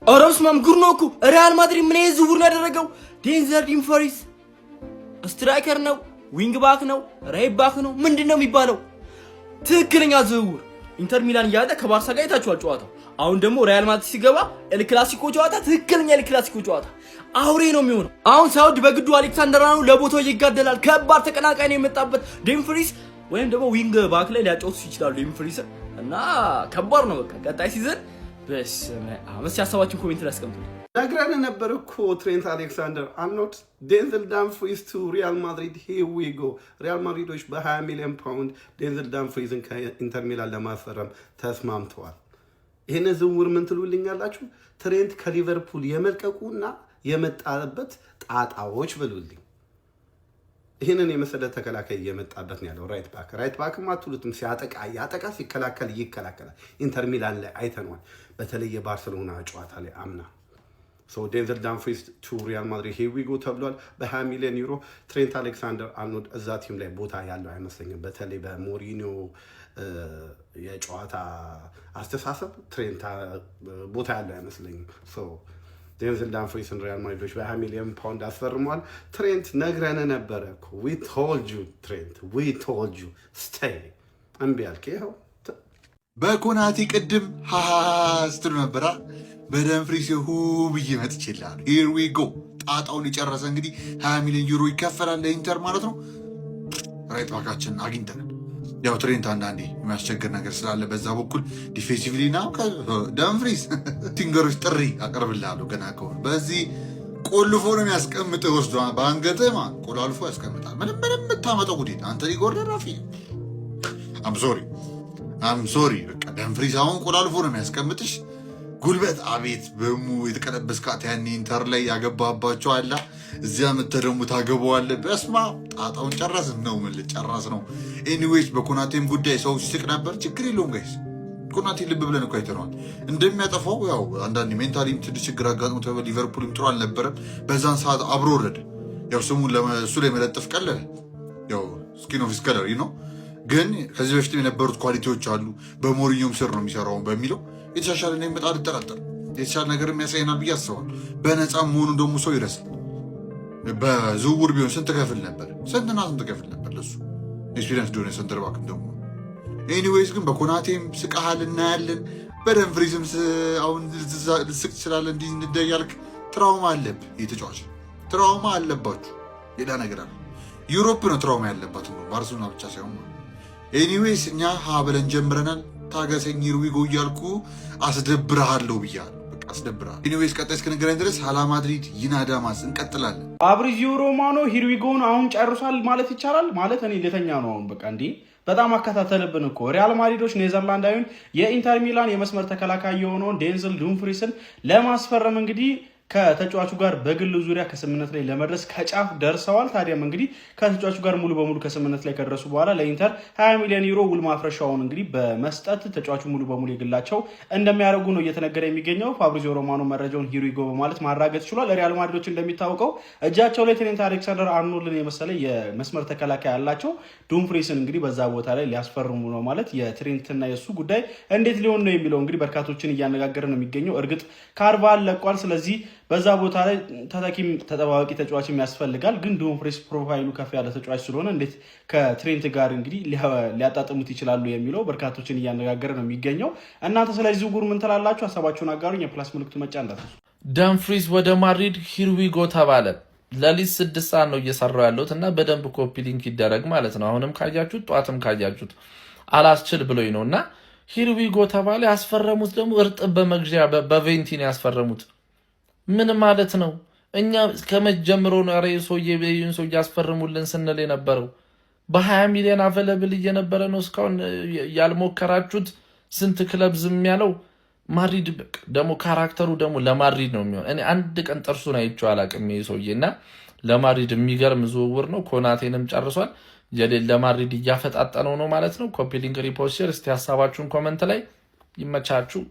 አረስ ማምጉርኖኩ ሪያል ማድሪድ ምን ዝውውር ነው ያደረገው? ዴንዘል ዱምፍሪስ ስትራይከር ነው፣ ዊንግ ባክ ነው፣ ራይት ባክ ነው፣ ምንድነው የሚባለው? ትክክለኛ ዝውውር ኢንተር ሚላን ያደ ከባርሳ ጋር የታችኋል ጨዋታው። አሁን ደግሞ ሪያል ማድሪድ ሲገባ ኤል ክላሲኮ ጨዋታ ትክክለኛ ኤል ክላሲኮ ጨዋታ አውሬ ነው የሚሆነው። አሁን ሳውዲ በግዱ አሌክሳንደር አርኖልድ ለቦታው ይጋደላል። ከባድ ተቀናቃኝ ነው የመጣበት ዱምፍሪስ ወይም ደግሞ ዊንግ ባክ ላይ ሊያጫውቱ ይችላሉ ዱምፍሪስ እና ከባድ ነው። በቃ ቀጣይ ሲዝን በስመ አብ ሲያሰባችሁ ኮሜንት ላይ አስቀምጡ። ነግረን ነበር እኮ ትሬንት አሌክሳንደር አርኖልድ ዴንዘል ዳምፍሪዝ ቱ ሪያል ማድሪድ ሂር ዊ ጎ። ሪያል ማድሪዶች በ20 ሚሊዮን ፓውንድ ዴንዘል ዳምፍሪዝን ከኢንተር ሚላን ለማስፈረም ተስማምተዋል። ይህን ዝውውር ምን ትሉልኛላችሁ? ትሬንት ከሊቨርፑል የመልቀቁና የመጣበት ጣጣዎች ብሉልኝ። ይህንን የመሰለ ተከላካይ እየመጣበት ነው ያለው። ራይት ባክም አትሉትም። ሲያጠቃ ያጠቃ፣ ሲከላከል ይከላከላል። ኢንተር ሚላን ላይ አይተነዋል። በተለይ የባርሴሎና ጨዋታ ላይ አምና ዴንዘል ዳምፍሪዝ ቱ ሪያል ማድሪድ ሂር ዊ ጎ ተብሏል። በ20 ሚሊዮን ዩሮ ትሬንት አሌክሳንደር አርኖልድ እዛ ቲም ላይ ቦታ ያለው አይመስለኝም። በተለይ በሞሪኒዮ የጨዋታ አስተሳሰብ ትሬንት ቦታ ያለው አይመስለኝም። ዴንዘል ዳምፍሪዝን ሪያል ማድሪዶች በ20 ሚሊዮን ፓውንድ አስፈርመዋል። ትሬንት ነግረን ነበረ እኮ ዊ ቶልድ ዩ ትሬንት ዊ ቶልድ ዩ ስቴይ እምቢ አልክ። ይኸው በኮናቴ ቅድም ስትሉ ነበራ። በዳምፍሪዝ ብዬ መጥቼልሃለሁ። ሂር ዊ ጎ። ጣጣውን የጨረሰ እንግዲህ 20 ሚሊዮን ዩሮ ይከፈላል ለኢንተር ማለት ነው። ራይት ባካችን አግኝተናል። ያው ትሬንት አንዳንዴ የሚያስቸግር ነገር ስላለ በዛ በኩል ዲፌንሲቭሊ ና ዳምፍሪዝ ቲንገሮች ጥሪ አቀርብልሃለሁ። ገና ከሆነ በዚህ ቆልፎ ነው የሚያስቀምጥ። ወስዶ በአንገትህ ቆላልፎ ያስቀምጣል። ምንም የምታመጠው ጉዴት አንተ ሊጎርደር ራፊ አምሶሪ በቃ ዳምፍሪዝ አሁን ቆላልፎ ነው የሚያስቀምጥሽ። ጉልበት አቤት በሙ የተቀለበስካት ያኔ ኢንተር ላይ ያገባባቸው አላ እዚያ መተህ ደግሞ ታገባዋለህ። በስማ ጣጣውን ጨረስን ነው ጨረስ ነው። ኤኒዌይስ በኮናቴም ጉዳይ ሰው ሲስቅ ነበር። ችግር የለውም ጋይስ። ኮናቴ ልብ ብለን እኮ አይተነዋል እንደሚያጠፋው። ያው አንዳንድ ሜንታሊም ትንሽ ችግር አጋጥሞ ተበል ሊቨርፑልም ጥሩ አልነበረም። በዛን ሰዓት አብሮ ወረደ። ያው ስሙን እሱ ላይ መለጠፍ ቀለለ። ያው ስኪን ኦፍ ሂዝ ከለር ነው። ግን ከዚህ በፊትም የነበሩት ኳሊቲዎች አሉ። በሞሪኒዮም ስር ነው የሚሰራው በሚለው የተሻሻለ ነው የሚመጣ አልጠራጠር። የተሻለ ነገር የሚያሳየናል ብዬ አስባለሁ። በነፃ መሆኑን ደግሞ ሰው ይረሳል። በዝውውር ቢሆን ስንት ከፍል ነበር? ስንትና ስንት ከፍል ነበር ለሱ ኤክስፒሪየንስ ዶነ ሰንተር ባክ ደግሞ። ኤኒዌይስ ግን በኮናቴም ስቃሃል እናያለን። በዳምፍሪዝም አሁን ልስቅ ትችላለህ። እንዲህ እንደያልክ ትራውማ አለብህ። የተጫዋች ትራውማ አለባችሁ። ሌላ ነገር አለ። ዩሮፕ ነው ትራውማ ያለባት ነው፣ ባርሴሎና ብቻ ሳይሆን። ኤኒዌይስ እኛ ብለን ጀምረናል። ታገሰኝ ሂር ዊ ጎ እያልኩ አስደብርሃለሁ ብያለሁ። በቃ አስደብርሃለሁ። ኤኒዌይስ ቀጣይ እስክንገናኝ ድረስ ሀላ ማድሪድ ይናዳማስ እንቀጥላለን። ፋብሪዚዮ ሮማኖ ሂር ዊ ጎን አሁን ጨርሷል ማለት ይቻላል። ማለት እኔ ለተኛ ነው አሁን በቃ እንዴ በጣም አከታተልብን እኮ ሪያል ማድሪዶች ኔዘርላንዳዊውን የኢንተር ሚላን የመስመር ተከላካይ የሆነውን ዴንዘል ዱምፍሪስን ለማስፈረም እንግዲህ ከተጫዋቹ ጋር በግል ዙሪያ ከስምምነት ላይ ለመድረስ ከጫፍ ደርሰዋል። ታዲያም እንግዲህ ከተጫዋቹ ጋር ሙሉ በሙሉ ከስምምነት ላይ ከደረሱ በኋላ ለኢንተር 20 ሚሊዮን ዩሮ ውል ማፍረሻውን እንግዲህ በመስጠት ተጫዋቹ ሙሉ በሙሉ የግላቸው እንደሚያደርጉ ነው እየተነገረ የሚገኘው። ፋብሪዚዮ ሮማኖ መረጃውን ሂር ዊ ጎ በማለት ማራገጥ ችሏል። ሪያል ማድሪዶች እንደሚታወቀው እጃቸው ላይ ትሬንት አሌክሳንደር አርኖልድን የመሰለ የመስመር ተከላካይ ያላቸው ዱምፍሪስን እንግዲህ በዛ ቦታ ላይ ሊያስፈርሙ ነው ማለት የትሬንትና የሱ ጉዳይ እንዴት ሊሆን ነው የሚለው እንግዲህ በርካቶችን እያነጋገረ ነው የሚገኘው። እርግጥ ካርቫል ለቋል። ስለዚህ በዛ ቦታ ላይ ተተኪም ተጠባባቂ ተጫዋችም ያስፈልጋል። ግን ዱምፍሪስ ፕሮፋይሉ ከፍ ያለ ተጫዋች ስለሆነ እንዴት ከትሬንት ጋር እንግዲህ ሊያጣጥሙት ይችላሉ የሚለው በርካቶችን እያነጋገረ ነው የሚገኘው። እናንተ ስለዚህ ዝውውር ምን ትላላችሁ? ሀሳባችሁን አጋሩኝ። የፕላስ ምልክቱ መጫ እንዳትረሱ። ዳምፍሪዝ ወደ ማድሪድ ሂር ዊ ጎ ተባለ። ለሊት 6 ሰዓት ነው እየሰራው ያለሁት እና በደንብ ኮፒ ሊንክ ይደረግ ማለት ነው። አሁንም ካያችሁት ጧትም ካያችሁት አላስችል ብሎኝ ነው እና ሂር ዊ ጎ ተባለ። ያስፈረሙት ደግሞ እርጥብ በመግዣ በቬንቲን ያስፈረሙት ምን ማለት ነው? እኛ ከመጀመሩ ነው ራይ ሰውዬ ያስፈርሙልን ስንል የነበረው በ20 ሚሊዮን አቬለብል እየነበረ ነው። እስካሁን ያልሞከራችሁት ስንት ክለብ ዝም ያለው ማድሪድ ደግሞ ካራክተሩ ደግሞ ለማድሪድ ነው የሚሆን። እኔ አንድ ቀን ጥርሱን አይቼው አላውቅም ይሄ ሰውዬና ለማድሪድ የሚገርም ዝውውር ነው። ኮናቴንም ጨርሷል። ለማድሪድ እያፈጣጠነው ነው ማለት ነው። ኮፒ ሊንክ ሪፖስት ሼር። እስቲ ሀሳባችሁን ኮመንት ላይ ይመቻችሁ።